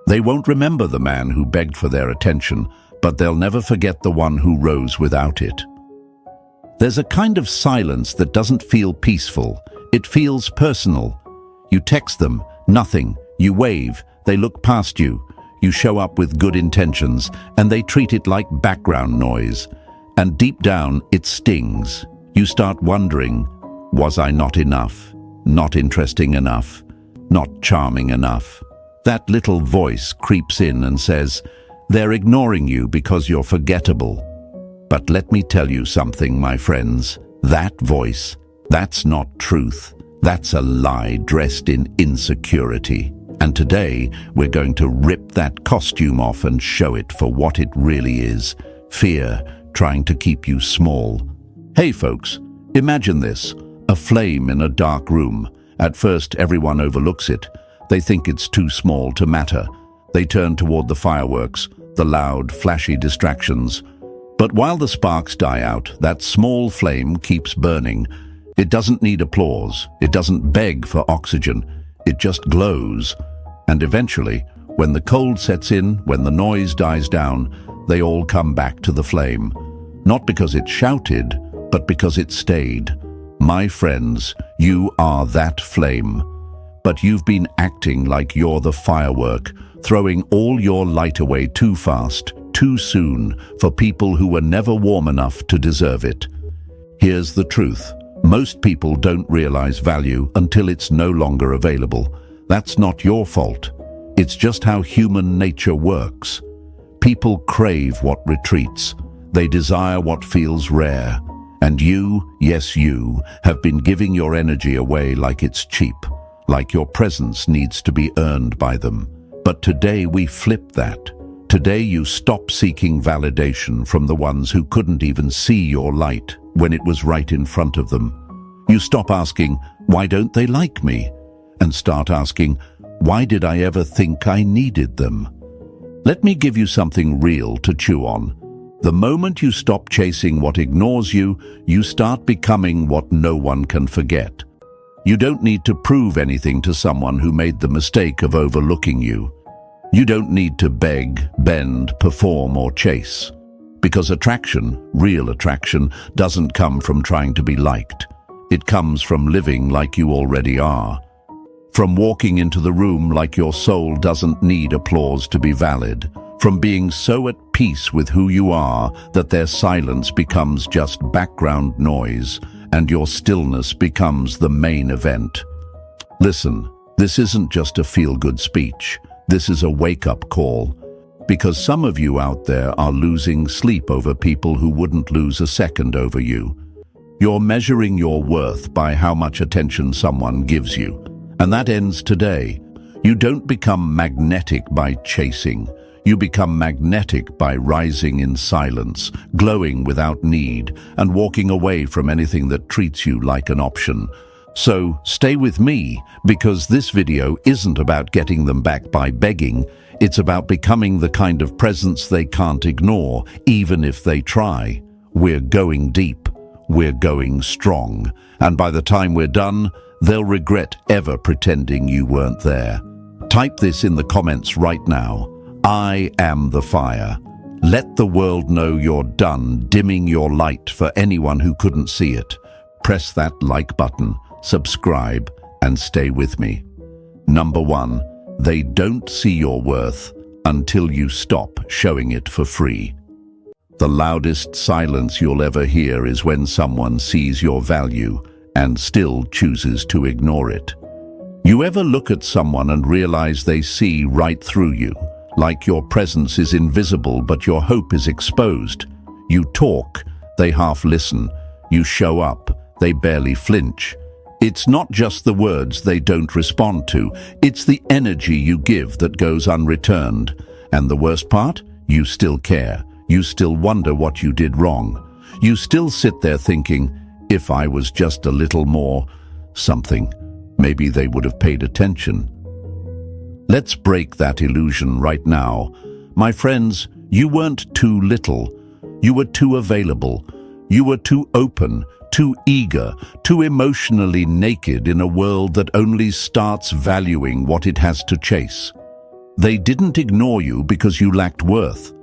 They won't remember the man who begged for their attention, but they'll never forget the one who rose without it. There's a kind of silence that doesn't feel peaceful. It feels personal. You text them, nothing. You wave, they look past you. You show up with good intentions, and they treat it like background noise. And deep down, it stings. You start wondering, was I not enough? Not interesting enough? Not charming enough? That little voice creeps in and says, they're ignoring you because you're forgettable. But let me tell you something, my friends. That voice, that's not truth. That's a lie dressed in insecurity. And today, we're going to rip that costume off and show it for what it really is. Fear, trying to keep you small. Hey folks, imagine this. A flame in a dark room. At first, everyone overlooks it. They think it's too small to matter. They turn toward the fireworks, the loud, flashy distractions. But while the sparks die out, that small flame keeps burning. It doesn't need applause. It doesn't beg for oxygen. It just glows. And eventually, when the cold sets in, when the noise dies down, they all come back to the flame. Not because it shouted, but because it stayed. My friends, you are that flame. But you've been acting like you're the firework, throwing all your light away too fast, too soon, for people who were never warm enough to deserve it. Here's the truth. Most people don't realize value until it's no longer available. That's not your fault. It's just how human nature works. People crave what retreats. They desire what feels rare. And you, yes you, have been giving your energy away like it's cheap, like your presence needs to be earned by them. But today we flip that. Today you stop seeking validation from the ones who couldn't even see your light when it was right in front of them. You stop asking, why don't they like me? And start asking, why did I ever think I needed them? Let me give you something real to chew on. The moment you stop chasing what ignores you, you start becoming what no one can forget. You don't need to prove anything to someone who made the mistake of overlooking you. You don't need to beg, bend, perform, or chase. Because attraction, real attraction, doesn't come from trying to be liked. It comes from living like you already are. From walking into the room like your soul doesn't need applause to be valid. From being so at peace with who you are that their silence becomes just background noise and your stillness becomes the main event. Listen, this isn't just a feel-good speech. This is a wake-up call. Because some of you out there are losing sleep over people who wouldn't lose a second over you. You're measuring your worth by how much attention someone gives you. And that ends today. You don't become magnetic by chasing. You become magnetic by rising in silence, glowing without need, and walking away from anything that treats you like an option. So stay with me, because this video isn't about getting them back by begging. It's about becoming the kind of presence they can't ignore, even if they try. We're going deep. We're going strong. And by the time we're done, they'll regret ever pretending you weren't there. Type this in the comments right now. I am the fire. Let the world know you're done dimming your light for anyone who couldn't see it. Press that like button, subscribe, and stay with me. Number 1, they don't see your worth until you stop showing it for free. The loudest silence you'll ever hear is when someone sees your value and still chooses to ignore it. You ever look at someone and realize they see right through you, like your presence is invisible but your hope is exposed? You talk, they half listen. You show up, they barely flinch. It's not just the words they don't respond to, it's the energy you give that goes unreturned. And the worst part? You still care. You still wonder what you did wrong. You still sit there thinking, if I was just a little more something, maybe they would have paid attention. Let's break that illusion right now. My friends, you weren't too little. You were too available. You were too open, too eager, too emotionally naked in a world that only starts valuing what it has to chase. They didn't ignore you because you lacked worth.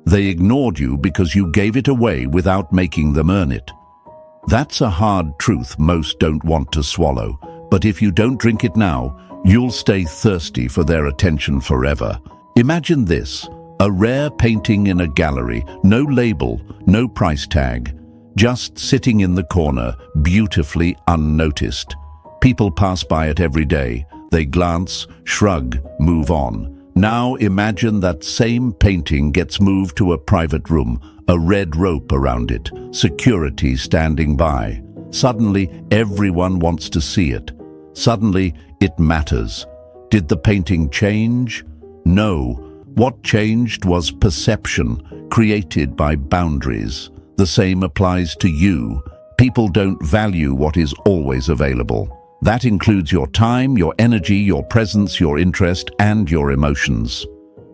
They ignored you because you gave it away without making them earn it. That's a hard truth most don't want to swallow, but if you don't drink it now, you'll stay thirsty for their attention forever. Imagine this, a rare painting in a gallery, no label, no price tag, just sitting in the corner, beautifully unnoticed. People pass by it every day. They glance, shrug, move on. Now imagine that same painting gets moved to a private room, a red rope around it, security standing by. Suddenly, everyone wants to see it. Suddenly, it matters. Did the painting change? No. What changed was perception, created by boundaries. The same applies to you. People don't value what is always available. That includes your time, your energy, your presence, your interest, and your emotions.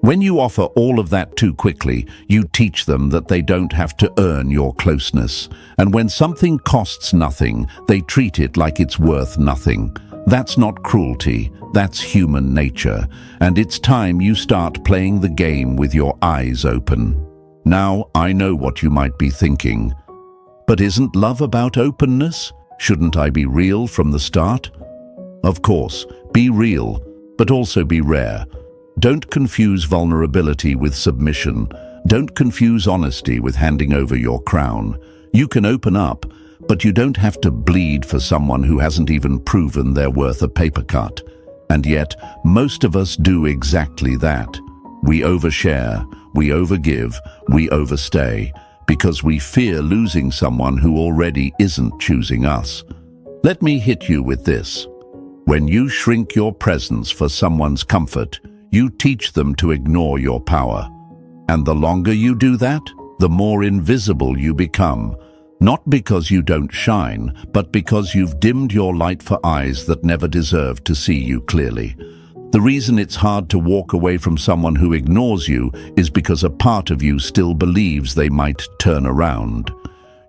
When you offer all of that too quickly, you teach them that they don't have to earn your closeness. And when something costs nothing, they treat it like it's worth nothing. That's not cruelty, that's human nature. And it's time you start playing the game with your eyes open. Now, I know what you might be thinking. But isn't love about openness? Shouldn't I be real from the start? Of course, be real, but also be rare. Don't confuse vulnerability with submission. Don't confuse honesty with handing over your crown. You can open up, but you don't have to bleed for someone who hasn't even proven they're worth a paper cut. And yet, most of us do exactly that. We overshare, we overgive, we overstay, because we fear losing someone who already isn't choosing us. Let me hit you with this. When you shrink your presence for someone's comfort, you teach them to ignore your power. And the longer you do that, the more invisible you become. Not because you don't shine, but because you've dimmed your light for eyes that never deserved to see you clearly. The reason it's hard to walk away from someone who ignores you is because a part of you still believes they might turn around.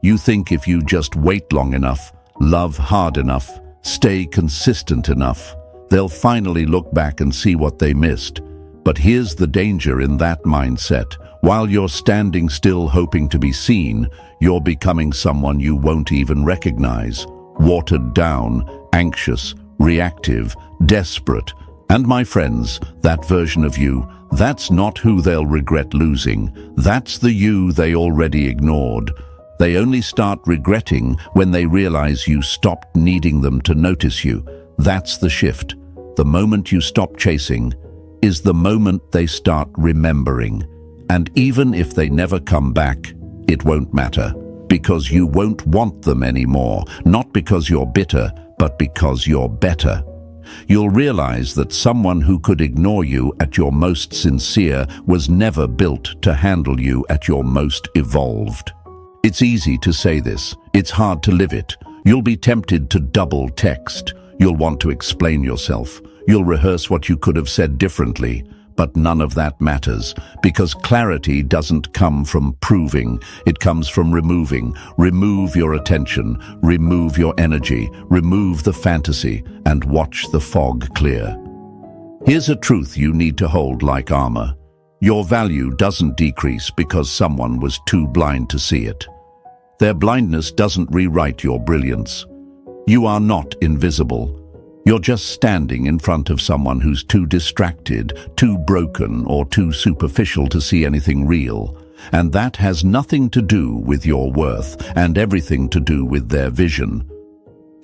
You think if you just wait long enough, love hard enough, stay consistent enough, they'll finally look back and see what they missed. But here's the danger in that mindset. While you're standing still hoping to be seen, you're becoming someone you won't even recognize. Watered down, anxious, reactive, desperate. And my friends, that version of you, that's not who they'll regret losing. That's the you they already ignored. They only start regretting when they realize you stopped needing them to notice you. That's the shift. The moment you stop chasing is the moment they start remembering. And even if they never come back, it won't matter, because you won't want them anymore, not because you're bitter, but because you're better. You'll realize that someone who could ignore you at your most sincere was never built to handle you at your most evolved. It's easy to say this. It's hard to live it. You'll be tempted to double text. You'll want to explain yourself. You'll rehearse what you could have said differently. But none of that matters, because clarity doesn't come from proving. It comes from removing. Remove your attention, remove your energy, remove the fantasy, and watch the fog clear. Here's a truth you need to hold like armor. Your value doesn't decrease because someone was too blind to see it. Their blindness doesn't rewrite your brilliance. You are not invisible. You're just standing in front of someone who's too distracted, too broken, or too superficial to see anything real. And that has nothing to do with your worth and everything to do with their vision.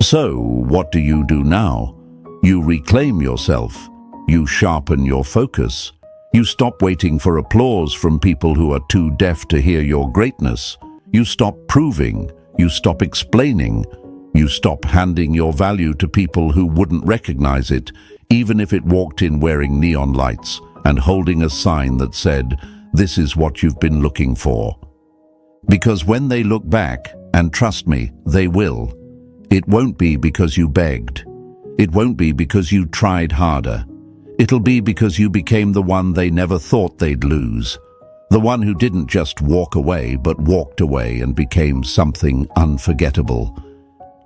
So, what do you do now? You reclaim yourself. You sharpen your focus. You stop waiting for applause from people who are too deaf to hear your greatness. You stop proving. You stop explaining. You stop handing your value to people who wouldn't recognize it, even if it walked in wearing neon lights and holding a sign that said, "This is what you've been looking for." Because when they look back, and trust me, they will, it won't be because you begged. It won't be because you tried harder. It'll be because you became the one they never thought they'd lose. The one who didn't just walk away, but walked away and became something unforgettable.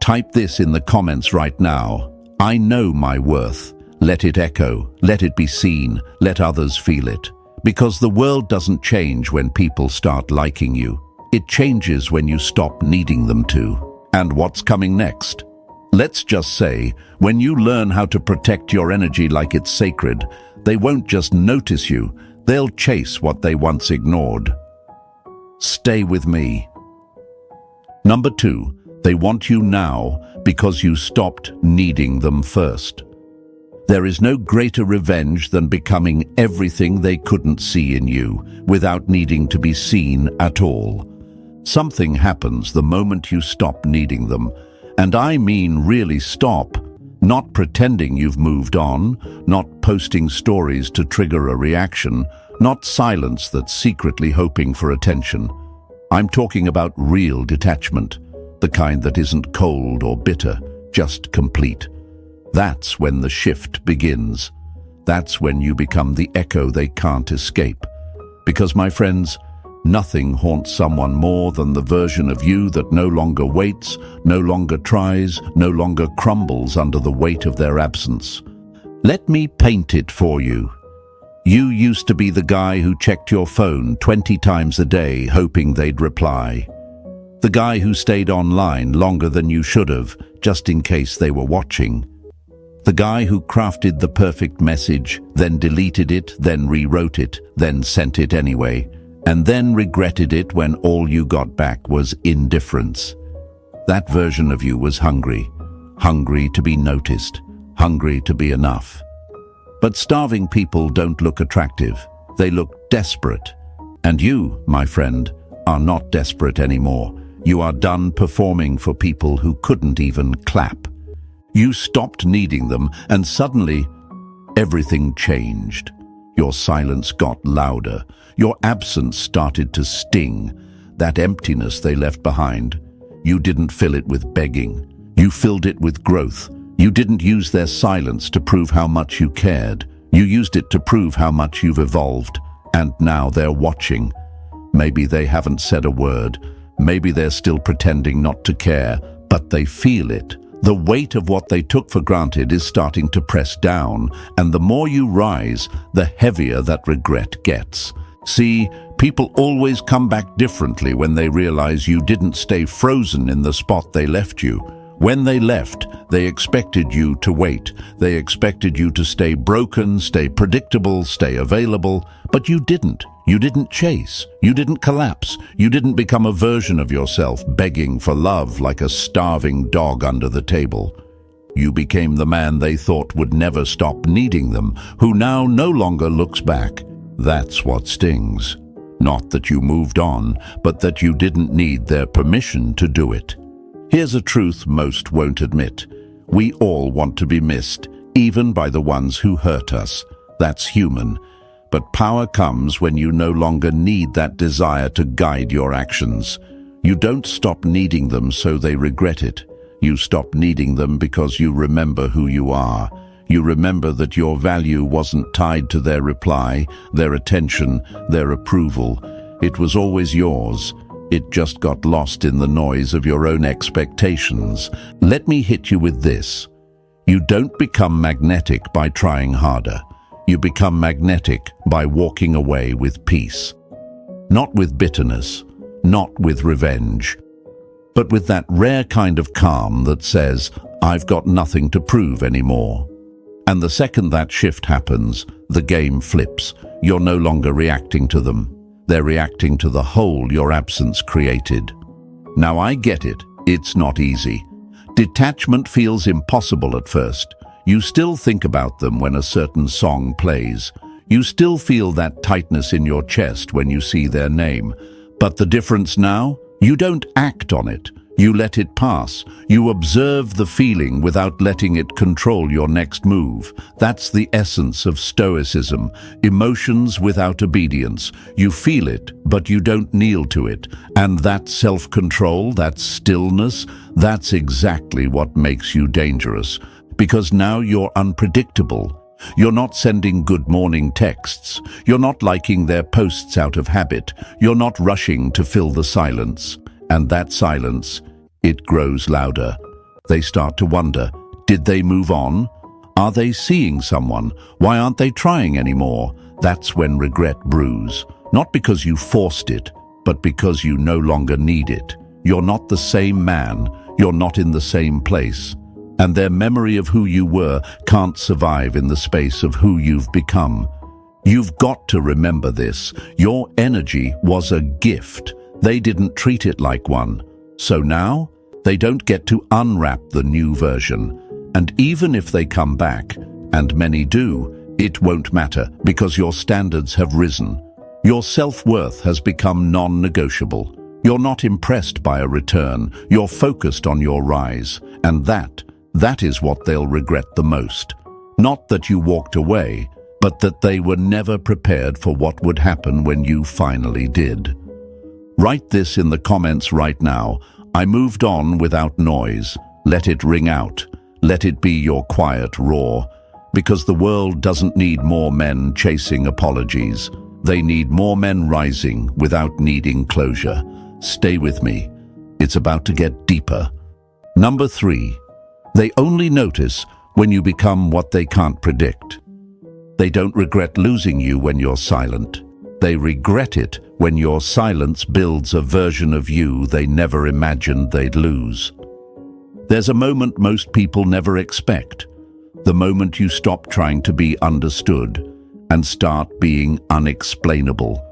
Type this in the comments right now. I know my worth. Let it echo, let it be seen, let others feel it. Because the world doesn't change when people start liking you. It changes when you stop needing them to. And what's coming next? Let's just say, when you learn how to protect your energy like it's sacred, they won't just notice you, they'll chase what they once ignored. Stay with me. Number 2, they want you now because you stopped needing them first. There is no greater revenge than becoming everything they couldn't see in you, without needing to be seen at all. Something happens the moment you stop needing them, and I mean really stop, not pretending you've moved on, not posting stories to trigger a reaction, not silence that's secretly hoping for attention. I'm talking about real detachment, the kind that isn't cold or bitter, just complete. That's when the shift begins. That's when you become the echo they can't escape. Because, my friends, nothing haunts someone more than the version of you that no longer waits, no longer tries, no longer crumbles under the weight of their absence. Let me paint it for you. You used to be the guy who checked your phone 20 times a day hoping they'd reply. The guy who stayed online longer than you should have, just in case they were watching. The guy who crafted the perfect message, then deleted it, then rewrote it, then sent it anyway, and then regretted it when all you got back was indifference. That version of you was hungry. Hungry to be noticed. Hungry to be enough. But starving people don't look attractive. They look desperate. And you, my friend, are not desperate anymore. You are done performing for people who couldn't even clap. You stopped needing them, and suddenly, everything changed. Your silence got louder. Your absence started to sting. That emptiness they left behind, you didn't fill it with begging. You filled it with growth. You didn't use their silence to prove how much you cared. You used it to prove how much you've evolved. And now they're watching. Maybe they haven't said a word. Maybe they're still pretending not to care, but they feel it. The weight of what they took for granted is starting to press down, and the more you rise, the heavier that regret gets. See, people always come back differently when they realize you didn't stay frozen in the spot they left you. When they left, they expected you to wait. They expected you to stay broken, stay predictable, stay available, but you didn't. You didn't chase. You didn't collapse. You didn't become a version of yourself begging for love like a starving dog under the table. You became the man they thought would never stop needing them, who now no longer looks back. That's what stings. Not that you moved on, but that you didn't need their permission to do it. Here's a truth most won't admit. We all want to be missed, even by the ones who hurt us. That's human. But power comes when you no longer need that desire to guide your actions. You don't stop needing them so they regret it. You stop needing them because you remember who you are. You remember that your value wasn't tied to their reply, their attention, their approval. It was always yours. It just got lost in the noise of your own expectations. Let me hit you with this. You don't become magnetic by trying harder. You become magnetic by walking away with peace. Not with bitterness, not with revenge, but with that rare kind of calm that says, I've got nothing to prove anymore. And the second that shift happens, the game flips. You're no longer reacting to them. They're reacting to the hole your absence created. Now I get it. It's not easy. Detachment feels impossible at first. You still think about them when a certain song plays. You still feel that tightness in your chest when you see their name. But the difference now? You don't act on it. You let it pass. You observe the feeling without letting it control your next move. That's the essence of Stoicism. Emotions without obedience. You feel it, but you don't kneel to it. And that self-control, that stillness, that's exactly what makes you dangerous. Because now you're unpredictable. You're not sending good morning texts. You're not liking their posts out of habit. You're not rushing to fill the silence. And that silence, it grows louder. They start to wonder, did they move on? Are they seeing someone? Why aren't they trying anymore? That's when regret brews. Not because you forced it, but because you no longer need it. You're not the same man. You're not in the same place. And their memory of who you were can't survive in the space of who you've become. You've got to remember this. Your energy was a gift. They didn't treat it like one. So now, they don't get to unwrap the new version. And even if they come back, and many do, it won't matter because your standards have risen. Your self-worth has become non-negotiable. You're not impressed by a return. You're focused on your rise. And that is what they'll regret the most. Not that you walked away, but that they were never prepared for what would happen when you finally did. Write this in the comments right now. I moved on without noise. Let it ring out. Let it be your quiet roar. Because the world doesn't need more men chasing apologies. They need more men rising without needing closure. Stay with me. It's about to get deeper. Number 3. They only notice when you become what they can't predict. They don't regret losing you when you're silent. They regret it when your silence builds a version of you they never imagined they'd lose. There's a moment most people never expect. The moment you stop trying to be understood and start being unexplainable.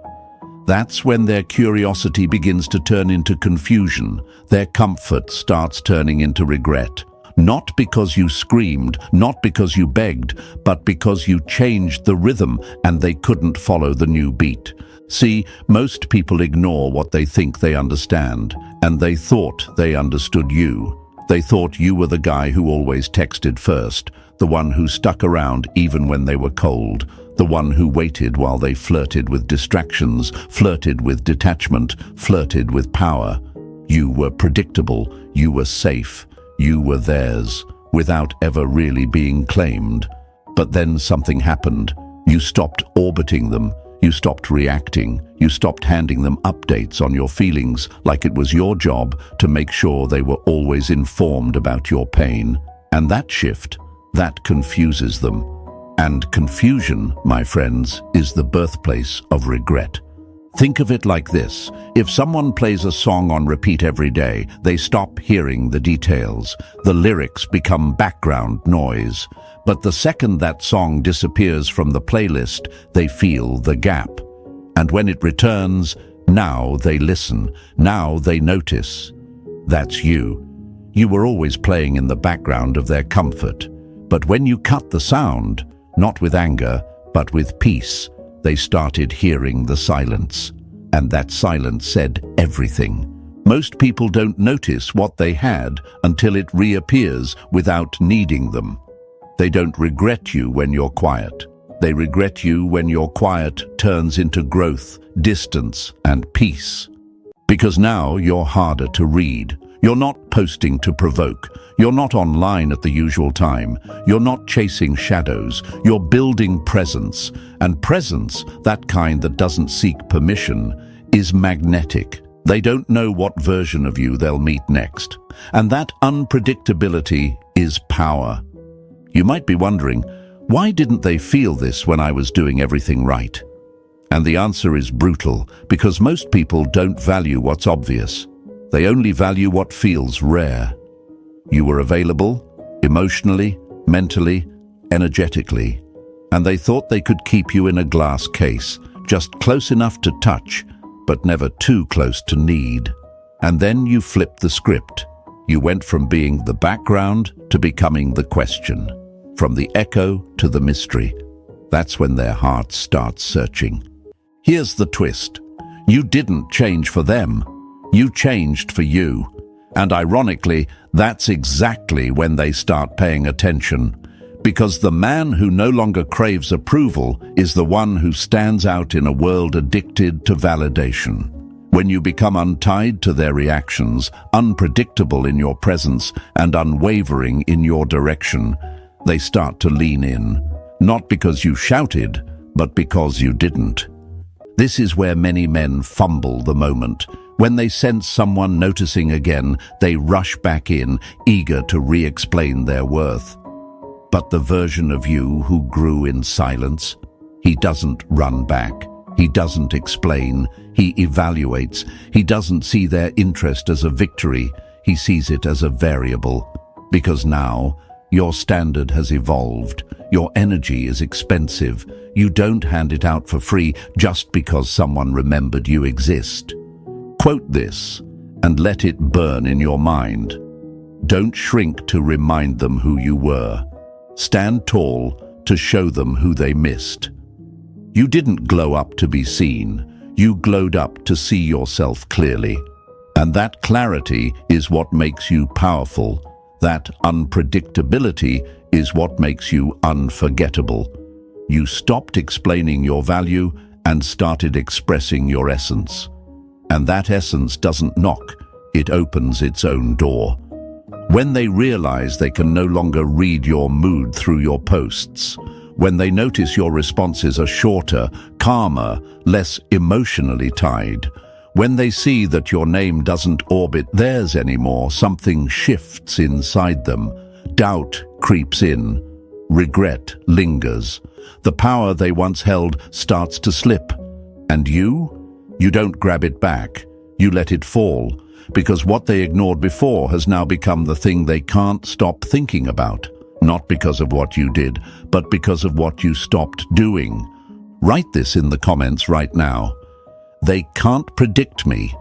That's when their curiosity begins to turn into confusion. Their comfort starts turning into regret. Not because you screamed, not because you begged, but because you changed the rhythm and they couldn't follow the new beat. See, most people ignore what they think they understand, and they thought they understood you. They thought you were the guy who always texted first, the one who stuck around even when they were cold, the one who waited while they flirted with distractions, flirted with detachment, flirted with power. You were predictable, you were safe. You were theirs, without ever really being claimed. But then something happened. You stopped orbiting them. You stopped reacting. You stopped handing them updates on your feelings like it was your job to make sure they were always informed about your pain. And that shift, that confuses them. And confusion, my friends, is the birthplace of regret. Think of it like this. If someone plays a song on repeat every day, they stop hearing the details. The lyrics become background noise. But the second that song disappears from the playlist, they feel the gap. And when it returns, now they listen. Now they notice. That's you. You were always playing in the background of their comfort. But when you cut the sound, not with anger, but with peace, they started hearing the silence. And that silence said everything. Most people don't notice what they had until it reappears without needing them. They don't regret you when you're quiet. They regret you when your quiet turns into growth, distance, and peace. Because now you're harder to read. You're not posting to provoke. You're not online at the usual time. You're not chasing shadows. You're building presence. And presence, that kind that doesn't seek permission, is magnetic. They don't know what version of you they'll meet next. And that unpredictability is power. You might be wondering, why didn't they feel this when I was doing everything right? And the answer is brutal, because most people don't value what's obvious. They only value what feels rare. You were available, emotionally, mentally, energetically, and they thought they could keep you in a glass case, just close enough to touch, but never too close to need. And then you flipped the script. You went from being the background to becoming the question, from the echo to the mystery. That's when their hearts start searching. Here's the twist. You didn't change for them. You changed for you. And ironically, that's exactly when they start paying attention. Because the man who no longer craves approval is the one who stands out in a world addicted to validation. When you become untied to their reactions, unpredictable in your presence, and unwavering in your direction, they start to lean in. Not because you shouted, but because you didn't. This is where many men fumble the moment. When they sense someone noticing again, they rush back in, eager to re-explain their worth. but the version of you who grew in silence. He doesn't run back. He doesn't explain. He evaluates. He doesn't see their interest as a victory. He sees it as a variable. Because now, your standard has evolved. Your energy is expensive. You don't hand it out for free just because someone remembered you exist. Quote this and let it burn in your mind. Don't shrink to remind them who you were. Stand tall to show them who they missed. You didn't glow up to be seen. You glowed up to see yourself clearly. And that clarity is what makes you powerful. That unpredictability is what makes you unforgettable. You stopped explaining your value and started expressing your essence. And that essence doesn't knock, it opens its own door. When they realize they can no longer read your mood through your posts, when they notice your responses are shorter, calmer, less emotionally tied, when they see that your name doesn't orbit theirs anymore, something shifts inside them. Doubt creeps in. Regret lingers. The power they once held starts to slip. And you don't grab it back. You let it fall, because what they ignored before has now become the thing they can't stop thinking about. Not because of what you did, but because of what you stopped doing. Write this in the comments right now. They can't predict me.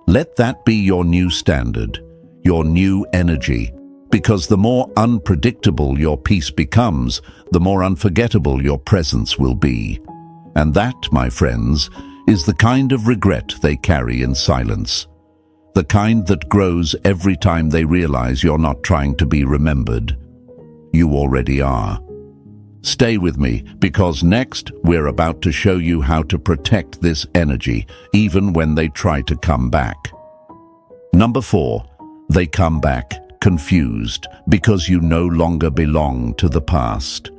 Let that be your new standard, your new energy. Because the more unpredictable your peace becomes, the more unforgettable your presence will be. And that, my friends, is the kind of regret they carry in silence. The kind that grows every time they realize you're not trying to be remembered. You already are. Stay with me, because next we're about to show you how to protect this energy, even when they try to come back. Number 4, they come back confused because you no longer belong to the past.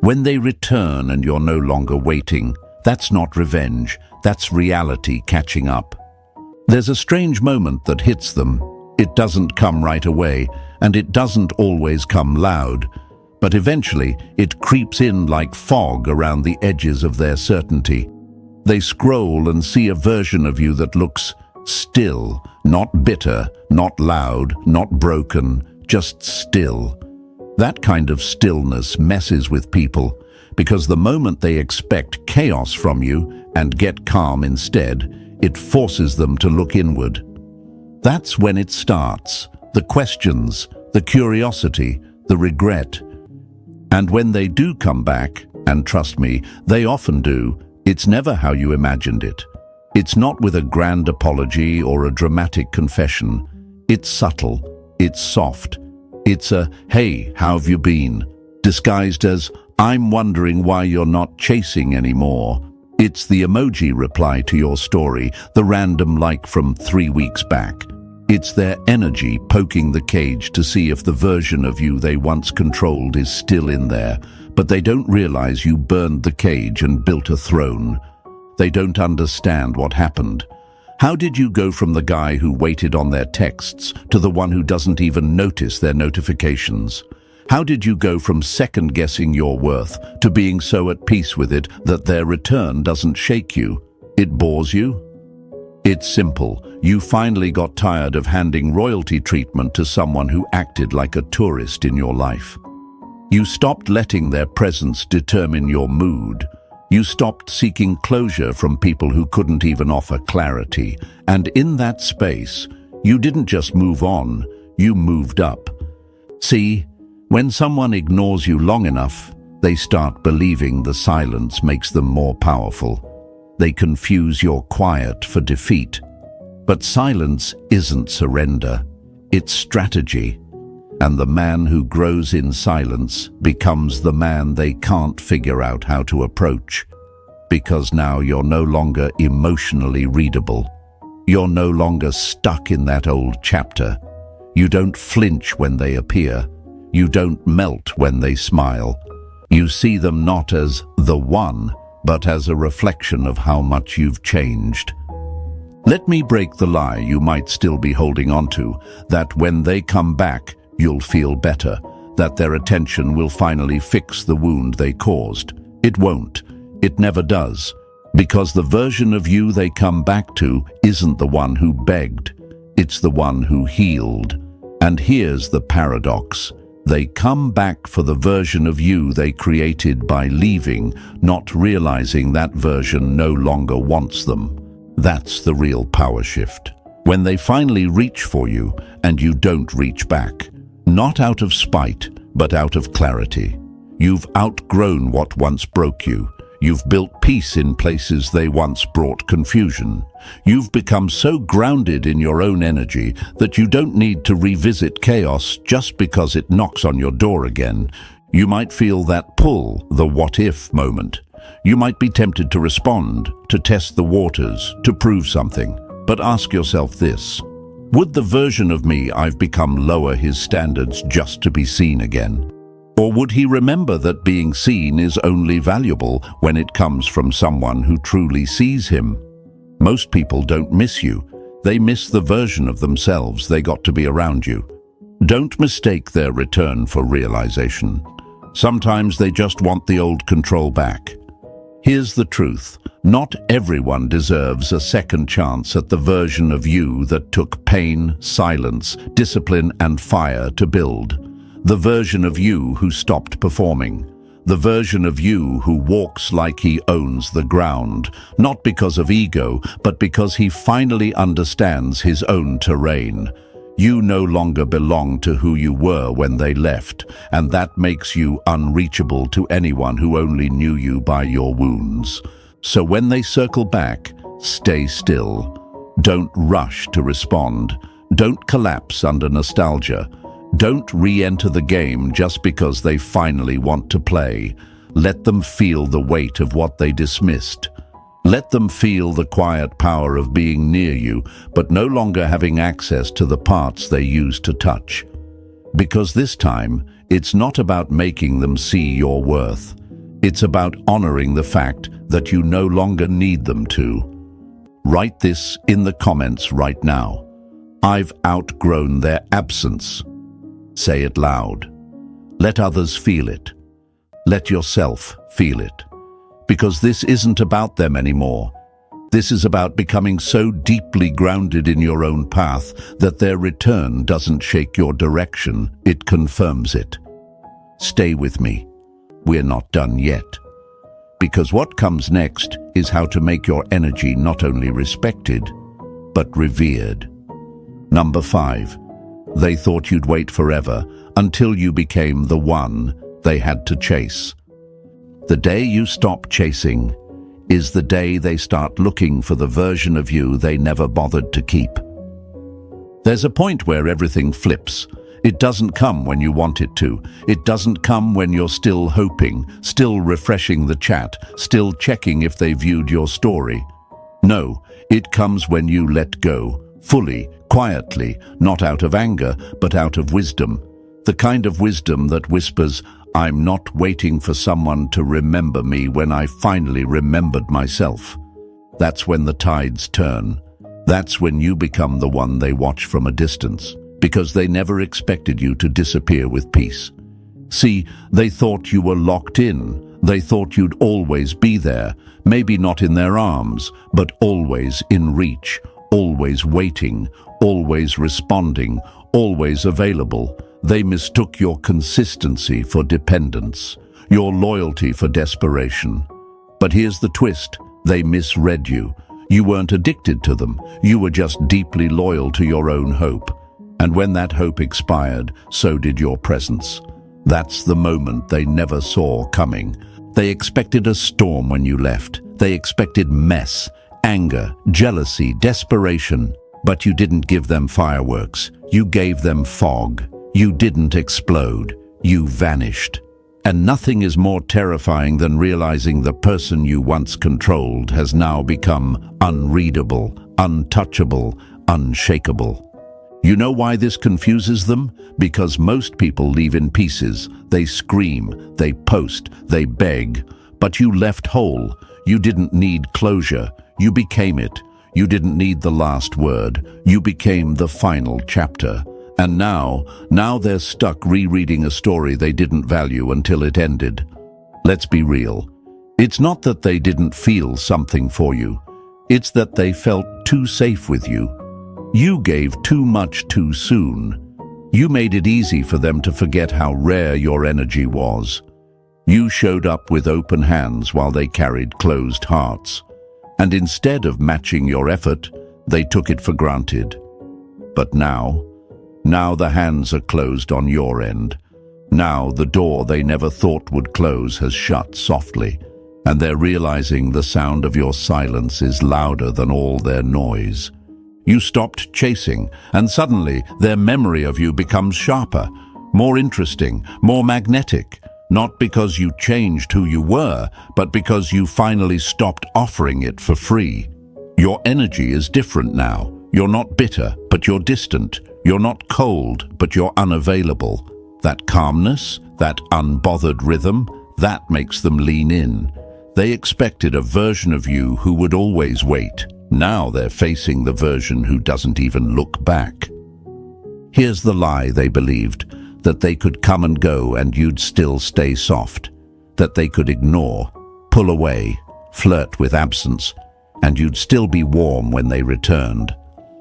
When they return and you're no longer waiting, that's not revenge, that's reality catching up. There's a strange moment that hits them. It doesn't come right away, and it doesn't always come loud. But eventually, it creeps in like fog around the edges of their certainty. They scroll and see a version of you that looks still, not bitter, not loud, not broken, just still. That kind of stillness messes with people, because the moment they expect chaos from you and get calm instead, it forces them to look inward. That's when it starts. The questions, the curiosity, the regret. And when they do come back, and trust me, they often do, it's never how you imagined it. It's not with a grand apology or a dramatic confession. It's subtle, it's soft. It's a, "Hey, how have you been?" disguised as, "I'm wondering why you're not chasing anymore." It's the emoji reply to your story, the random like from 3 weeks back. It's their energy poking the cage to see if the version of you they once controlled is still in there, but they don't realize you burned the cage and built a throne. They don't understand what happened. How did you go from the guy who waited on their texts to the one who doesn't even notice their notifications? How did you go from second-guessing your worth to being so at peace with it that their return doesn't shake you? It bores you? It's simple. You finally got tired of handing royalty treatment to someone who acted like a tourist in your life. You stopped letting their presence determine your mood. You stopped seeking closure from people who couldn't even offer clarity. And in that space, you didn't just move on, you moved up. See, when someone ignores you long enough, they start believing the silence makes them more powerful. They confuse your quiet for defeat. But silence isn't surrender, it's strategy. And the man who grows in silence becomes the man they can't figure out how to approach. Because now you're no longer emotionally readable. You're no longer stuck in that old chapter. You don't flinch when they appear. You don't melt when they smile. You see them not as the one, but as a reflection of how much you've changed. Let me break the lie you might still be holding on to, that when they come back, you'll feel better, that their attention will finally fix the wound they caused. It won't. It never does. Because the version of you they come back to isn't the one who begged. It's the one who healed. And here's the paradox. They come back for the version of you they created by leaving, not realizing that version no longer wants them. That's the real power shift. When they finally reach for you and you don't reach back. Not out of spite, but out of clarity. You've outgrown what once broke you. You've built peace in places they once brought confusion. You've become so grounded in your own energy that you don't need to revisit chaos just because it knocks on your door again. You might feel that pull, the what-if moment. You might be tempted to respond, to test the waters, to prove something. But ask yourself this. Would the version of me I've become lower his standards just to be seen again? Or would he remember that being seen is only valuable when it comes from someone who truly sees him? Most people don't miss you. They miss the version of themselves they got to be around you. Don't mistake their return for realization. Sometimes they just want the old control back. Here's the truth. Not everyone deserves a second chance at the version of you that took pain, silence, discipline, and fire to build. The version of you who stopped performing. The version of you who walks like he owns the ground, not because of ego, but because he finally understands his own terrain. You no longer belong to who you were when they left, and that makes you unreachable to anyone who only knew you by your wounds. So when they circle back, stay still. Don't rush to respond. Don't collapse under nostalgia. Don't re-enter the game just because they finally want to play. Let them feel the weight of what they dismissed. Let them feel the quiet power of being near you, but no longer having access to the parts they used to touch. Because this time, it's not about making them see your worth. It's about honoring the fact that you no longer need them to. Write this in the comments right now. I've outgrown their absence. Say it loud. Let others feel it. Let yourself feel it. Because this isn't about them anymore. This is about becoming so deeply grounded in your own path that their return doesn't shake your direction, it confirms it. Stay with me. We're not done yet. Because what comes next is how to make your energy not only respected, but revered. Number 5. They thought you'd wait forever until you became the one they had to chase. The day you stop chasing is the day they start looking for the version of you they never bothered to keep. There's a point where everything flips. It doesn't come when you want it to. It doesn't come when you're still hoping, still refreshing the chat, still checking if they viewed your story. No, it comes when you let go, fully, quietly, not out of anger, but out of wisdom. The kind of wisdom that whispers, I'm not waiting for someone to remember me when I finally remembered myself. That's when the tides turn. That's when you become the one they watch from a distance, because they never expected you to disappear with peace. See, they thought you were locked in. They thought you'd always be there, maybe not in their arms, but always in reach, always waiting, always responding, always available. They mistook your consistency for dependence, your loyalty for desperation. But here's the twist. They misread you. You weren't addicted to them. You were just deeply loyal to your own hope. And when that hope expired, so did your presence. That's the moment they never saw coming. They expected a storm when you left. They expected mess, anger, jealousy, desperation. But you didn't give them fireworks. You gave them fog. You didn't explode. You vanished. And nothing is more terrifying than realizing the person you once controlled has now become unreadable, untouchable, unshakable. You know why this confuses them? Because most people leave in pieces. They scream, they post, they beg. But you left whole. You didn't need closure. You became it. You didn't need the last word. You became the final chapter. And now they're stuck rereading a story they didn't value until it ended. Let's be real. It's not that they didn't feel something for you. It's that they felt too safe with you. You gave too much too soon. You made it easy for them to forget how rare your energy was. You showed up with open hands while they carried closed hearts. And instead of matching your effort, they took it for granted. But now the hands are closed on your end. Now the door they never thought would close has shut softly, and they're realizing the sound of your silence is louder than all their noise. You stopped chasing, and suddenly their memory of you becomes sharper, more interesting, more magnetic, not because you changed who you were, but because you finally stopped offering it for free. Your energy is different now. You're not bitter, but you're distant. You're not cold, but you're unavailable. That calmness, that unbothered rhythm, that makes them lean in. They expected a version of you who would always wait. Now they're facing the version who doesn't even look back. Here's the lie they believed, that they could come and go and you'd still stay soft, that they could ignore, pull away, flirt with absence, and you'd still be warm when they returned.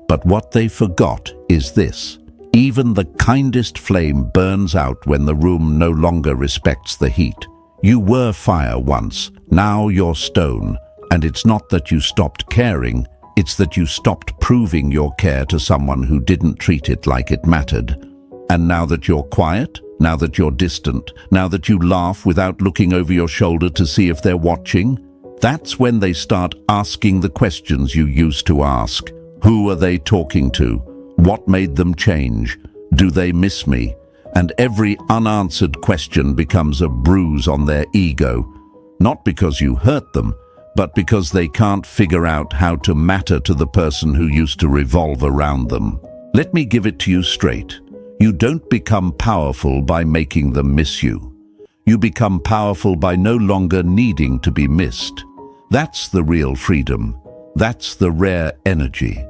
But what they forgot is this: even the kindest flame burns out when the room no longer respects the heat. You were fire once, now you're stone, and it's not that you stopped caring, it's that you stopped proving your care to someone who didn't treat it like it mattered. And now that you're quiet, now that you're distant, now that you laugh without looking over your shoulder to see if they're watching, that's when they start asking the questions you used to ask. Who are they talking to? What made them change? Do they miss me? And every unanswered question becomes a bruise on their ego, not because you hurt them, but because they can't figure out how to matter to the person who used to revolve around them. Let me give it to you straight. You don't become powerful by making them miss you. You become powerful by no longer needing to be missed. That's the real freedom. That's the rare energy.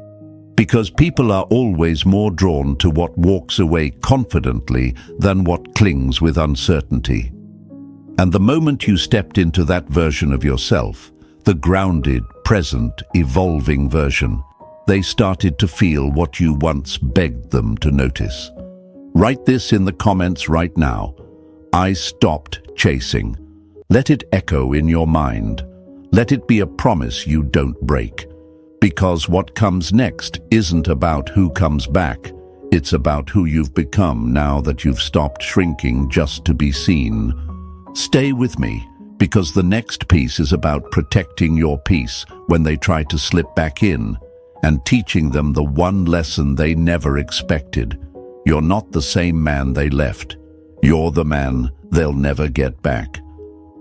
Because people are always more drawn to what walks away confidently than what clings with uncertainty. And the moment you stepped into that version of yourself, the grounded, present, evolving version, they started to feel what you once begged them to notice. Write this in the comments right now. I stopped chasing. Let it echo in your mind. Let it be a promise you don't break. Because what comes next isn't about who comes back. It's about who you've become now that you've stopped shrinking just to be seen. Stay with me, because the next piece is about protecting your peace when they try to slip back in, and teaching them the one lesson they never expected. You're not the same man they left. You're the man they'll never get back.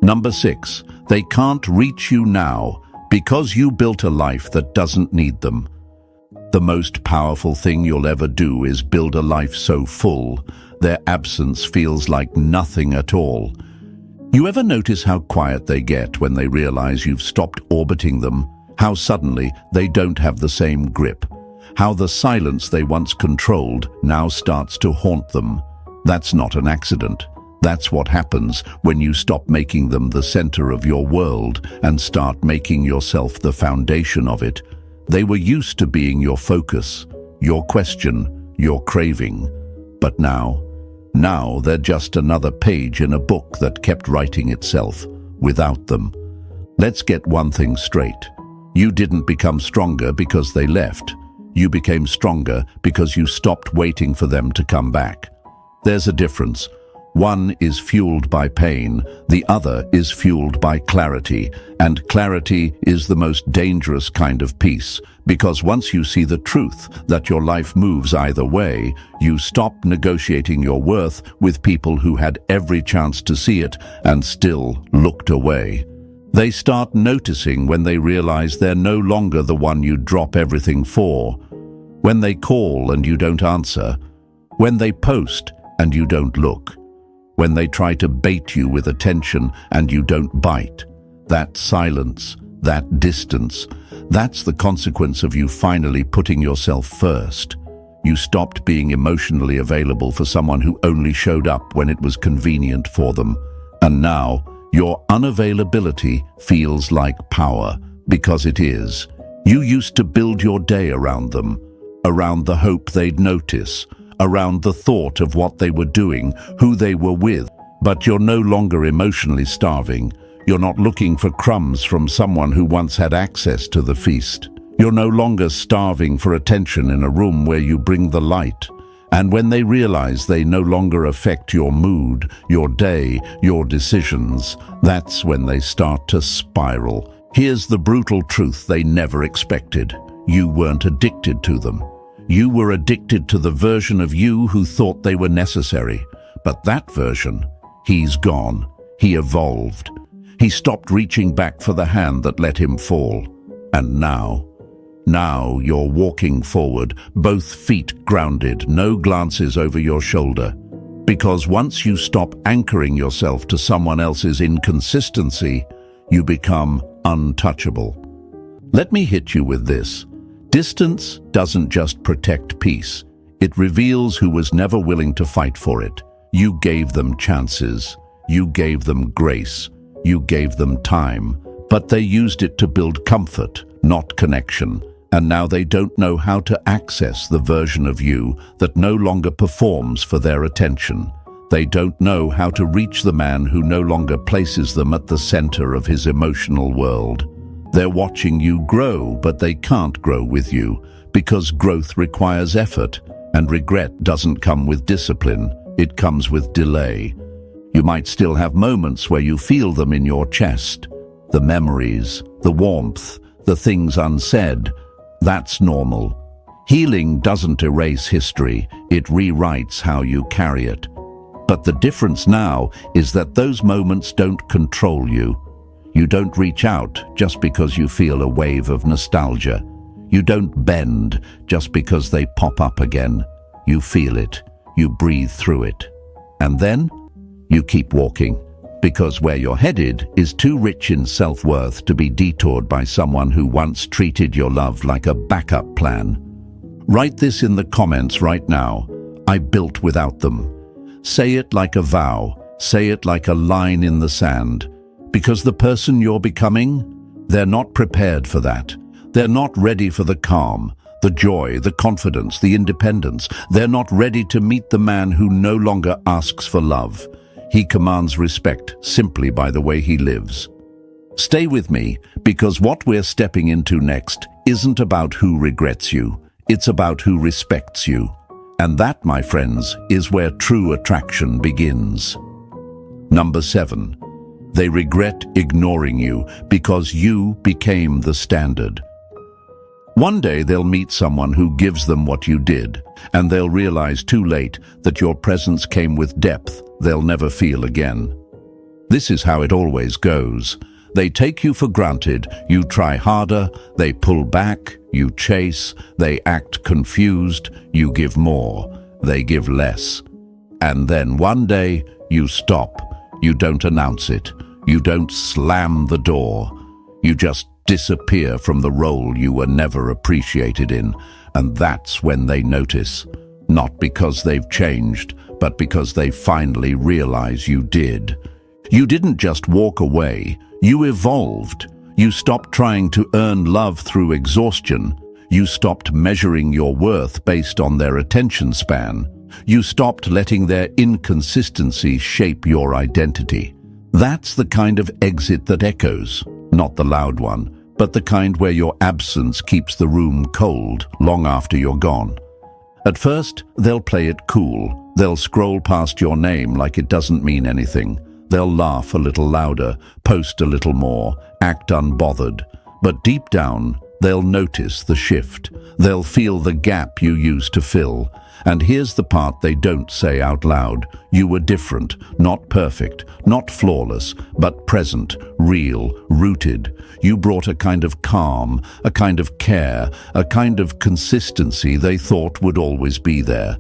Number 6, they can't reach you now because you built a life that doesn't need them. The most powerful thing you'll ever do is build a life so full, their absence feels like nothing at all. You ever notice how quiet they get when they realize you've stopped orbiting them? How suddenly they don't have the same grip? How the silence they once controlled now starts to haunt them? That's not an accident. That's what happens when you stop making them the center of your world and start making yourself the foundation of it. They were used to being your focus, your question, your craving. But now they're just another page in a book that kept writing itself without them. Let's get one thing straight. You didn't become stronger because they left. You became stronger because you stopped waiting for them to come back. There's a difference. One is fueled by pain, the other is fueled by clarity, and clarity is the most dangerous kind of peace, because once you see the truth that your life moves either way, you stop negotiating your worth with people who had every chance to see it and still looked away. They start noticing when they realize they're no longer the one you drop everything for, when they call and you don't answer, when they post and you don't look, when they try to bait you with attention and you don't bite. That silence, that distance, that's the consequence of you finally putting yourself first. You stopped being emotionally available for someone who only showed up when it was convenient for them. And now, your unavailability feels like power, because it is. You used to build your day around them, around the hope they'd notice, around the thought of what they were doing, who they were with. But you're no longer emotionally starving. You're not looking for crumbs from someone who once had access to the feast. You're no longer starving for attention in a room where you bring the light. And when they realize they no longer affect your mood, your day, your decisions, that's when they start to spiral. Here's the brutal truth they never expected. You weren't addicted to them. You were addicted to the version of you who thought they were necessary. But that version, he's gone. He evolved. He stopped reaching back for the hand that let him fall. And now you're walking forward, both feet grounded, no glances over your shoulder. Because once you stop anchoring yourself to someone else's inconsistency, you become untouchable. Let me hit you with this. Distance doesn't just protect peace. It reveals who was never willing to fight for it. You gave them chances. You gave them grace. You gave them time. But they used it to build comfort, not connection. And now they don't know how to access the version of you that no longer performs for their attention. They don't know how to reach the man who no longer places them at the center of his emotional world. They're watching you grow, but they can't grow with you, because growth requires effort, and regret doesn't come with discipline, it comes with delay. You might still have moments where you feel them in your chest. The memories, the warmth, the things unsaid. That's normal. Healing doesn't erase history, it rewrites how you carry it. But the difference now is that those moments don't control you. You don't reach out just because you feel a wave of nostalgia. You don't bend just because they pop up again. You feel it. You breathe through it. And then you keep walking, because where you're headed is too rich in self-worth to be detoured by someone who once treated your love like a backup plan. Write this in the comments right now. I built without them. Say it like a vow. Say it like a line in the sand. Because the person you're becoming, they're not prepared for that. They're not ready for the calm, the joy, the confidence, the independence. They're not ready to meet the man who no longer asks for love. He commands respect simply by the way he lives. Stay with me, because what we're stepping into next isn't about who regrets you. It's about who respects you. And that, my friends, is where true attraction begins. Number 7. They regret ignoring you because you became the standard. One day they'll meet someone who gives them what you did, and they'll realize too late that your presence came with depth they'll never feel again. This is how it always goes. They take you for granted, you try harder, they pull back, you chase, they act confused, you give more, they give less. And then one day, you stop. You don't announce it. You don't slam the door. You just disappear from the role you were never appreciated in, and that's when they notice. Not because they've changed, but because they finally realize you did. You didn't just walk away, you evolved. You stopped trying to earn love through exhaustion. You stopped measuring your worth based on their attention span. You stopped letting their inconsistency shape your identity. That's the kind of exit that echoes, not the loud one, but the kind where your absence keeps the room cold long after you're gone. At first, they'll play it cool. They'll scroll past your name like it doesn't mean anything. They'll laugh a little louder, post a little more, act unbothered. But deep down, they'll notice the shift. They'll feel the gap you used to fill. And here's the part they don't say out loud. You were different, not perfect, not flawless, but present, real, rooted. You brought a kind of calm, a kind of care, a kind of consistency they thought would always be there.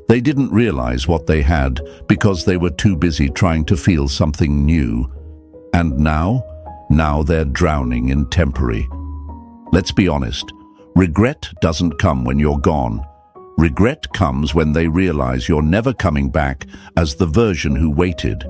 They didn't realize what they had because they were too busy trying to feel something new. And now they're drowning in temporary. Let's be honest, regret doesn't come when you're gone. Regret comes when they realize you're never coming back as the version who waited,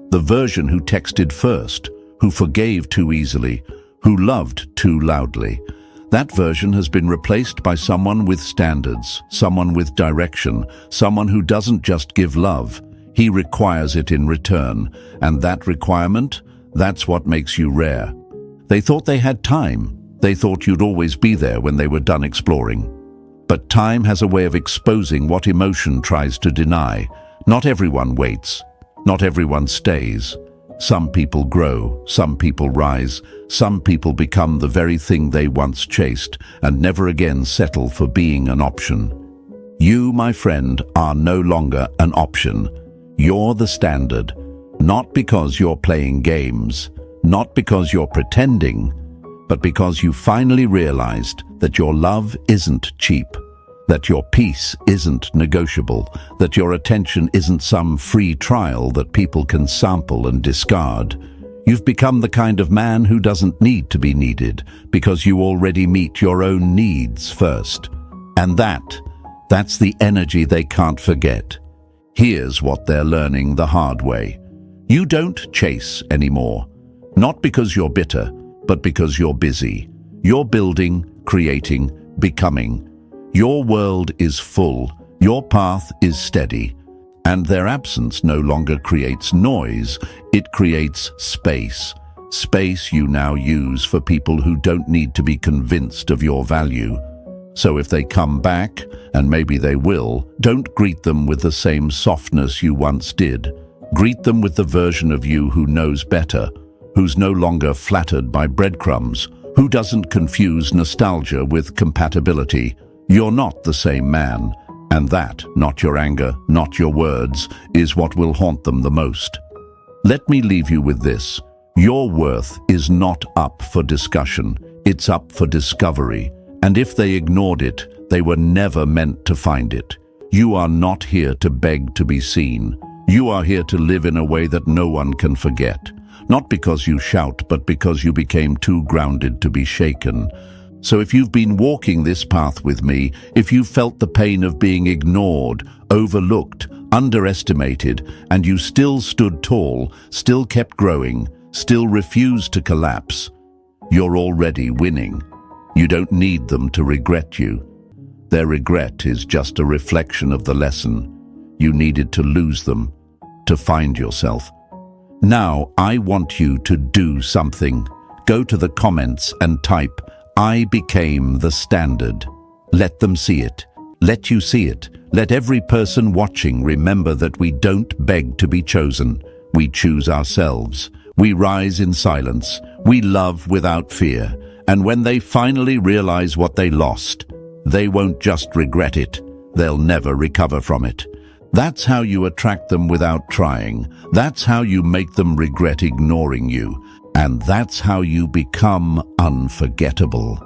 the version who texted first, who forgave too easily, who loved too loudly. That version has been replaced by someone with standards, someone with direction, someone who doesn't just give love, he requires it in return. And that requirement, that's what makes you rare. They thought they had time. They thought you'd always be there when they were done exploring. But time has a way of exposing what emotion tries to deny. Not everyone waits. Not everyone stays. Some people grow, some people rise, some people become the very thing they once chased and never again settle for being an option. You, my friend, are no longer an option. You're the standard, not because you're playing games, not because you're pretending, but because you finally realized that your love isn't cheap, that your peace isn't negotiable, that your attention isn't some free trial that people can sample and discard. You've become the kind of man who doesn't need to be needed because you already meet your own needs first. And that's the energy they can't forget. Here's what they're learning the hard way. You don't chase anymore. Not because you're bitter, but because you're busy. You're building, creating, becoming. Your world is full, your path is steady, and their absence no longer creates noise, it creates space. Space you now use for people who don't need to be convinced of your value. So if they come back, and maybe they will, don't greet them with the same softness you once did. Greet them with the version of you who knows better, who's no longer flattered by breadcrumbs, who doesn't confuse nostalgia with compatibility. You're not the same man, and that, not your anger, not your words, is what will haunt them the most. Let me leave you with this. Your worth is not up for discussion, it's up for discovery. And if they ignored it, they were never meant to find it. You are not here to beg to be seen. You are here to live in a way that no one can forget. Not because you shout, but because you became too grounded to be shaken. So if you've been walking this path with me, if you felt the pain of being ignored, overlooked, underestimated, and you still stood tall, still kept growing, still refused to collapse, you're already winning. You don't need them to regret you. Their regret is just a reflection of the lesson. You needed to lose them, to find yourself. Now, I want you to do something. Go to the comments and type, "I became the standard." Let them see it. Let you see it. Let every person watching remember that we don't beg to be chosen. We choose ourselves. We rise in silence. We love without fear. And when they finally realize what they lost, they won't just regret it. They'll never recover from it. That's how you attract them without trying. That's how you make them regret ignoring you. And that's how you become unforgettable.